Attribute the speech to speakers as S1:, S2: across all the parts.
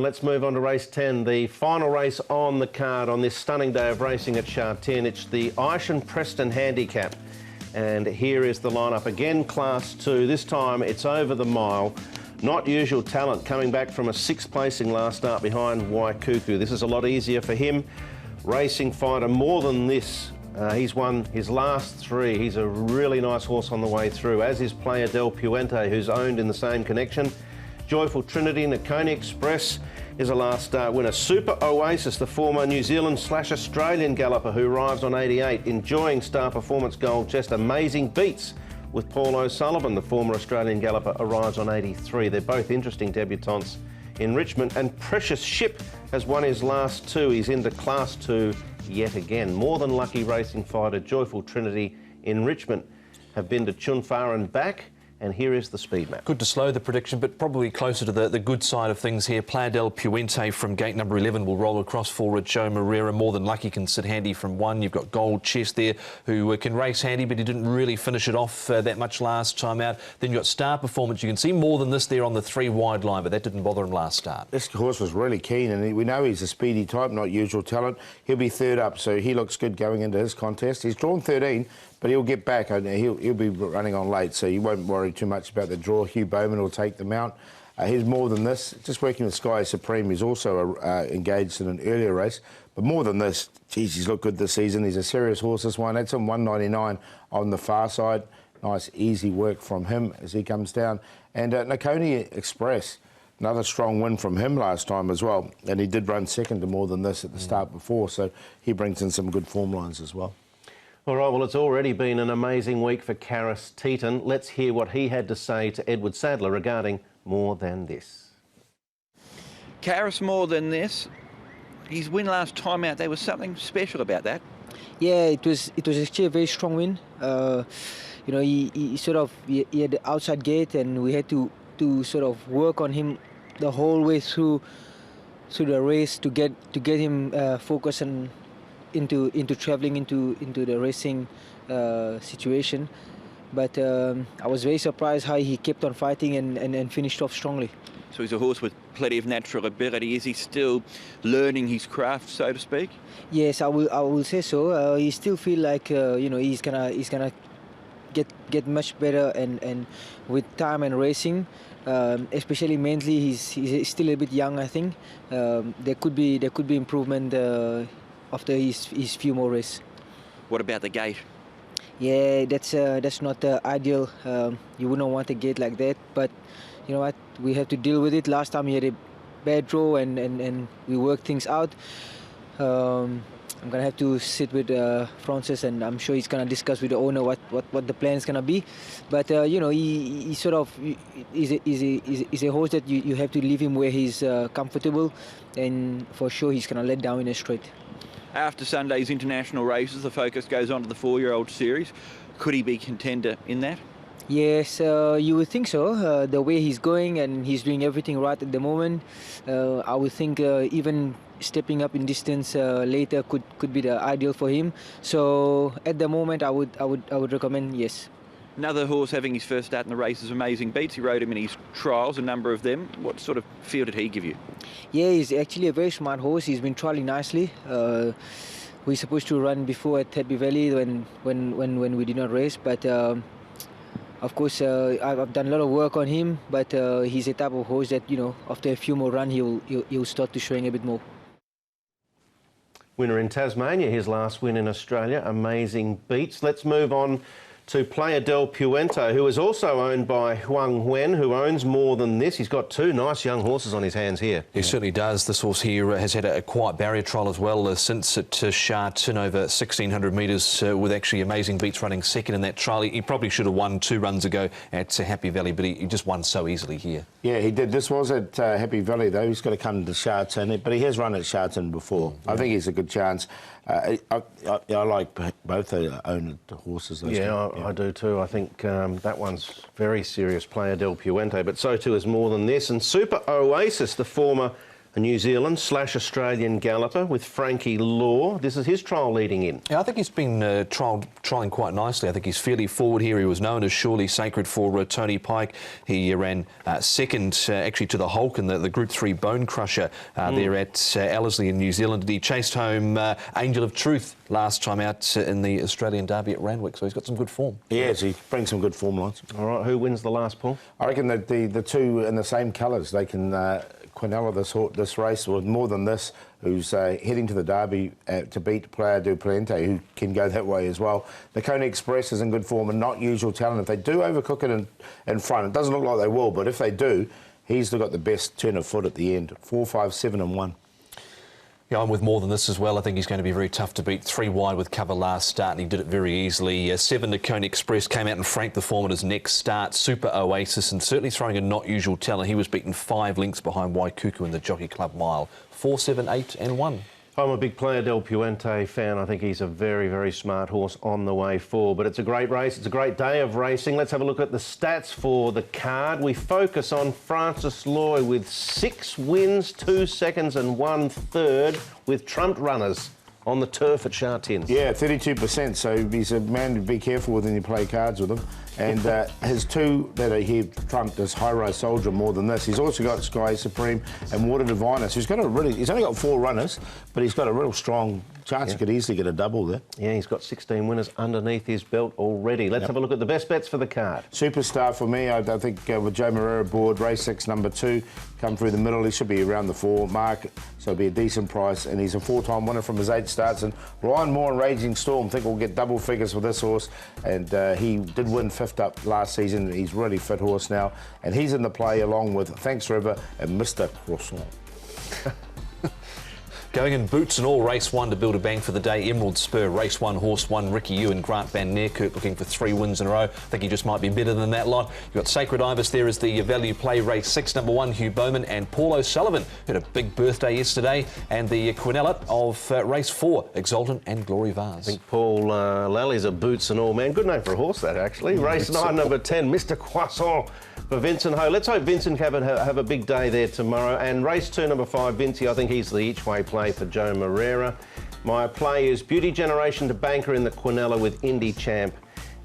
S1: Let's move on to race 10, the final race on the card on this stunning day of racing at Sha Tin. It's the Aishan Preston Handicap. And here is the lineup again, Class 2. This time it's over the mile. Not Usual Talent coming back from a 6th placing last start behind Waikuku. This is a lot easier for him. Racing Fighter, More Than This. He's won his last 3. He's a really nice horse on the way through, as is Playa del Puente, who's owned in the same connection. Joyful Trinity, Nakoni Express is a last start winner. Super Oasis, the former New Zealand/Australian galloper who arrives on 88. Enjoying Star Performance Gold Chest. Amazing Beats with Paul O'Sullivan, the former Australian galloper, arrives on 83. They're both interesting debutants in Richmond. And Precious Ship has won his last 2. He's into Class 2 yet again. More Than Lucky, Racing Fighter, Joyful Trinity in Richmond have been to Chunfar and back. And here is the speed map.
S2: Good to slow the prediction, but probably closer to the good side of things here. Playa del Puente from gate number 11 will roll across forward. Joe Moreira, More Than Lucky, can sit handy from 1. You've got Gold Chest there, who can race handy, but he didn't really finish it off that much last time out. Then you've got Star Performance. You can see More Than This there on the 3 wide line, but that didn't bother him last start.
S3: This horse was really keen, and we know he's a speedy type, Not Usual Talent. He'll be 3rd up, so he looks good going into his contest. He's drawn 13, but he'll get back. He'll be running on late, so you won't worry too much about the draw. Hugh Bowman will take them out. He's More Than This, just working with Sky Supreme. He's also engaged in an earlier race. But More Than This, geez, he's looked good this season. He's a serious horse, this one. That's on 199 on the far side. Nice, easy work from him as he comes down. And Nakoni Express, another strong win from him last time as well. And he did run 2nd to More Than This at the start before, so he brings in some good form lines as well.
S1: All right, well, it's already been an amazing week for Karis Teeton. Let's hear what he had to say to Edward Sadler regarding More Than This.
S4: Karis, More Than This, his win last time out, there was something special about that.
S5: Yeah, it was actually a very strong win. You know, he had the outside gate, and we had to sort of work on him the whole way through the race to get him focused and into traveling into the racing situation. But I was very surprised how he kept on fighting and finished off strongly.
S4: So he's a horse with plenty of natural ability. Is he still learning his craft, so to speak?
S5: Yes, I will say so. He still feel like you know, he's gonna get much better, and with time and racing, especially mentally, he's still a bit young. I think there could be improvement after his few more races.
S4: What about the gate?
S5: Yeah, that's not ideal. You wouldn't want a gate like that, but you know what? We have to deal with it. Last time he had a bad draw, and we worked things out. I'm gonna have to sit with Francis, and I'm sure he's gonna discuss with the owner what the plan is gonna be. But you know, he sort of is a horse that you have to leave him where he's comfortable, and for sure he's gonna let down in a straight.
S4: After Sunday's international races, the focus goes on to the 4-year-old series. Could he be contender in that?
S5: Yes, you would think so. The way he's going, and he's doing everything right at the moment, I would think even stepping up in distance later could be the ideal for him. So at the moment, I would recommend yes.
S4: Another horse having his first start in the race is Amazing Beats. He rode him in his trials, a number of them. What sort of feel did he give you?
S5: Yeah, he's actually a very smart horse. He's been trialling nicely. We're supposed to run before at Happy Valley when we did not race, but of course I've done a lot of work on him. But he's a type of horse that, you know, after a few more runs, he'll start to showing a bit more.
S1: Winner in Tasmania, his last win in Australia. Amazing Beats. Let's move on to Playa del Puente, who is also owned by Huang Wen, who owns More Than This. He's got 2 nice young horses on his hands here.
S2: He certainly does. This horse here has had a quiet barrier trial as well since it Sha Tin over 1,600 metres with actually Amazing Beats running 2nd in that trial. He probably should have won 2 runs ago at Happy Valley, but he just won so easily here.
S3: Yeah, he did. This was at Happy Valley, though. He's got to come to Sha Tin, but he has run at Sha Tin before. Yeah. I think he's a good chance. I like both the owned horses.
S1: Yeah, I do too. I think that one's very serious, Playa del Puente, but so too is More Than This. And Super Oasis, the former a New Zealand / Australian galloper with Frankie Law. This is his trial leading in.
S2: Yeah, I think he's been trialling quite nicely. I think he's fairly forward here. He was known as Surely Sacred for Tony Pike. He ran second actually to the Hulk in the Group 3 Bone Crusher there at Ellerslie in New Zealand. He chased home Angel of Truth last time out in the Australian Derby at Randwick, so he's got some good form.
S3: Yes, he brings some good form lines.
S1: All right, who wins the last, Paul?
S3: I reckon that the two in the same colours, they can Quinella this race, or more than this, who's heading to the Derby to beat Playa du Plente, who can go that way as well. The Kona Express is in good form and not usual talent. If they do overcook it in front, it doesn't look like they will, but if they do, he's got the best turn of foot at the end. 4, 5, 7 and 1.
S2: Yeah, I'm with more than this as well. I think he's going to be very tough to beat. 3 wide with cover last start, and he did it very easily. 7 to Cone Express came out and franked the form at his next start. Super Oasis, and certainly throwing a not usual talent. He was beaten 5 lengths behind Waikuku in the Jockey Club Mile. 4, 7, 8 and 1.
S1: I'm a big Playa del Puente fan. I think he's a very, very smart horse on the way forward. But it's a great race. It's a great day of racing. Let's have a look at the stats for the card. We focus on Francis Loy with 6 wins, 2 seconds and 1 third with trumped runners on the turf at Sha Tin.
S3: Yeah, 32%, so he's a man to be careful with when you play cards with him. And his 2 that are here trumped is High Rise Soldier more than this. He's also got Sky Supreme and Water Divinus. He's only got 4 runners, but he's got a real strong chance. He could easily get a double there.
S1: Yeah, he's got 16 winners underneath his belt already. Let's have a look at the best bets for the card.
S3: Superstar for me, I think with Joe Moreira aboard, race 6, number 2, come through the middle. He should be around the 4 mark, so it'll be a decent price. And he's a 4-time winner from his 8 starts. And Ryan Moore and Raging Storm, I think we'll get double figures with this horse. And he did win 5th up last season. He's a really fit horse now. And he's in the play along with Thanks River and Mr. Croissant.
S2: Going in boots and all, race 1 to build a bang for the day. Emerald Spur, race 1, horse 1, Ricky Ewan and Grant Van Neerkerk looking for 3 wins in a row. I think he just might be better than that lot. You've got Sacred Ibis there as the value play. Race 6, number 1, Hugh Bowman and Paul O'Sullivan, who had a big birthday yesterday. And the Quinella of race 4, Exultant and Glory Vase.
S1: I think Paul Lally's a boots and all man. Good name for a horse, that actually. Race 9, number 10, Mr. Croissant for Vincent Ho. Let's hope Vincent have a big day there tomorrow. And race 2, number 5, Vincey, I think he's the each-way play for Joe Moreira. My play is Beauty Generation to banker in the Quinella with Indy Champ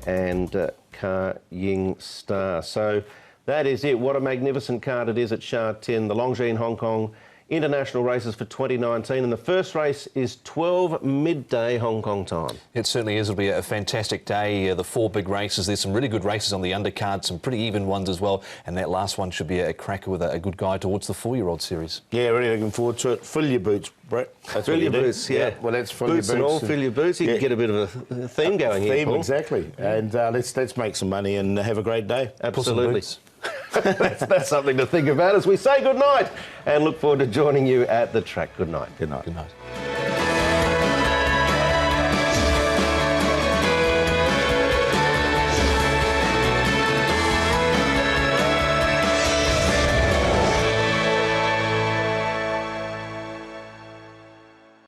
S1: and Ka Ying Star. So that is it. What a magnificent card it is at Sha Tin. The Longines Hong Kong international races for 2019, and the first race is 12 midday Hong Kong time.
S2: It certainly is. It'll be a fantastic day. The 4 big races. There's some really good races on the undercard, some pretty even ones as well, and that last one should be a cracker with a good guide towards the 4-year-old series.
S3: Yeah, really looking forward to it. Fill your boots, Brett. That's
S1: fill your boots, yeah.
S3: Well, that's fill
S1: boots
S3: your boots.
S1: And all, fill your boots. You can get a bit of a theme going here, Paul.
S3: Exactly. And let's make some money and have a great day.
S1: Absolutely. That's something to think about as we say good night and look forward to joining you at the track. Good night.
S3: Good night.
S2: Good night.